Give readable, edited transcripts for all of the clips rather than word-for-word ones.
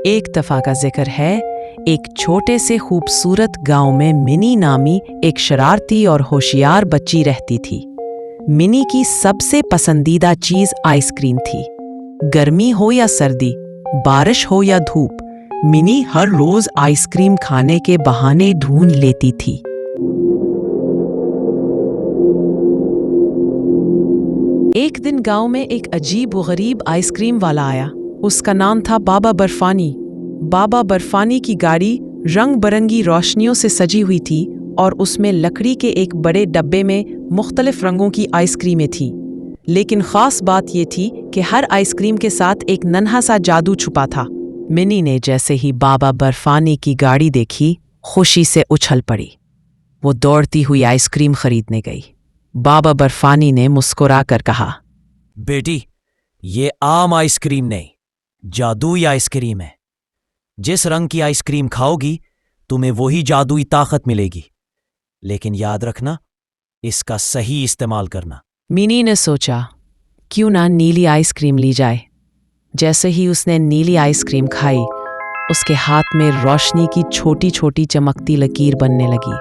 एक दफा का जिक्र है, एक छोटे से खूबसूरत गांव में मिनी नामी एक शरारती और होशियार बच्ची रहती थी। मिनी की सबसे पसंदीदा चीज आइसक्रीम थी। गर्मी हो या सर्दी, बारिश हो या धूप, मिनी हर रोज आइसक्रीम खाने के बहाने ढूंढ लेती थी। एक दिन गांव में एक अजीब व गरीब आइसक्रीम वाला आया। उसका नाम था बाबा बर्फानी। बाबा बर्फानी की गाड़ी रंग बिरंगी रोशनियों से सजी हुई थी और उसमें लकड़ी के एक बड़े डब्बे में मुख्तलिफ रंगों की आइसक्रीमें थीं। लेकिन खास बात ये थी कि हर आइसक्रीम के साथ एक नन्हा सा जादू छुपा था। मिनी ने जैसे ही बाबा बर्फानी की गाड़ी देखी, खुशी से उछल पड़ी। वो दौड़ती हुई आइसक्रीम खरीदने गई। बाबा बर्फानी ने मुस्कुरा कर कहा, बेटी, ये आम आइसक्रीम नहीं, जादुई आइसक्रीम है। जिस रंग की आइसक्रीम खाओगी, तुम्हें वही जादुई ताकत मिलेगी। लेकिन याद रखना, इसका सही इस्तेमाल करना। मिनी ने सोचा, क्यों ना नीली आइसक्रीम ली जाए। जैसे ही उसने नीली आइसक्रीम खाई, उसके हाथ में रोशनी की छोटी छोटी चमकती लकीर बनने लगी।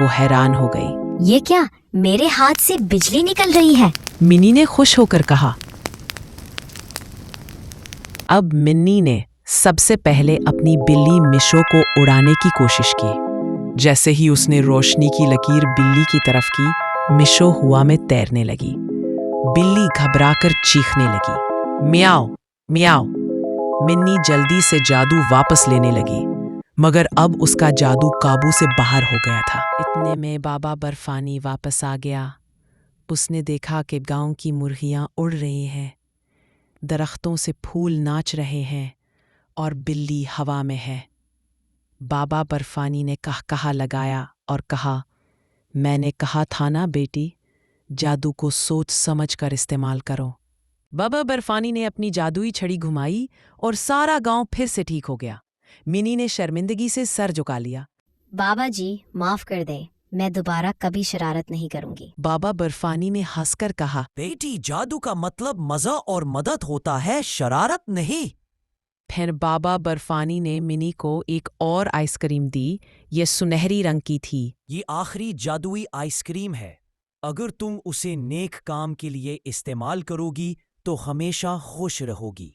वो हैरान हो गई। ये क्या, मेरे हाथ से बिजली निकल रही है। मिनी ने खुश होकर कहा। अब मिनी ने सबसे पहले अपनी बिल्ली मिशो को उड़ाने की कोशिश की। जैसे ही उसने रोशनी की लकीर बिल्ली की तरफ की, मिशो हवा में तैरने लगी। बिल्ली घबराकर चीखने लगी, मियाओ मियाओ। मिन्नी जल्दी से जादू वापस लेने लगी, मगर अब उसका जादू काबू से बाहर हो गया था। इतने में बाबा बर्फानी वापस आ गया। उसने देखा कि गांव की मुर्गियां उड़ रही हैं, दरख्तों से फूल नाच रहे हैं और बिल्ली हवा में है। बाबा बर्फानी ने कहकहा लगाया और कहा, मैंने कहा था ना बेटी, जादू को सोच समझ कर इस्तेमाल करो। बाबा बर्फानी ने अपनी जादुई छड़ी घुमाई और सारा गांव फिर से ठीक हो गया। मिनी ने शर्मिंदगी से सर झुका लिया। बाबा जी, माफ कर दे, मैं दोबारा कभी शरारत नहीं करूंगी। बाबा बर्फानी ने हंसकर कहा, बेटी, जादू का मतलब मजा और मदद होता है, शरारत नहीं। फिर बाबा बर्फानी ने मिनी को एक और आइसक्रीम दी। ये सुनहरी रंग की थी। ये आखिरी जादुई आइसक्रीम है। अगर तुम उसे नेक काम के लिए इस्तेमाल करोगी तो हमेशा खुश रहोगी।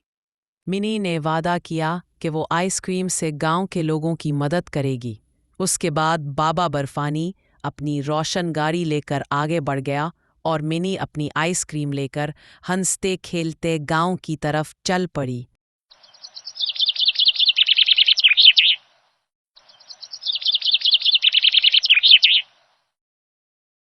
मिनी ने वादा किया कि वो आइसक्रीम से गांव के लोगों की मदद करेगी। उसके बाद बाबा बर्फानी अपनी रोशन गाड़ी लेकर आगे बढ़ गया और मिनी अपनी आइसक्रीम लेकर हंसते खेलते गांव की तरफ चल पड़ी।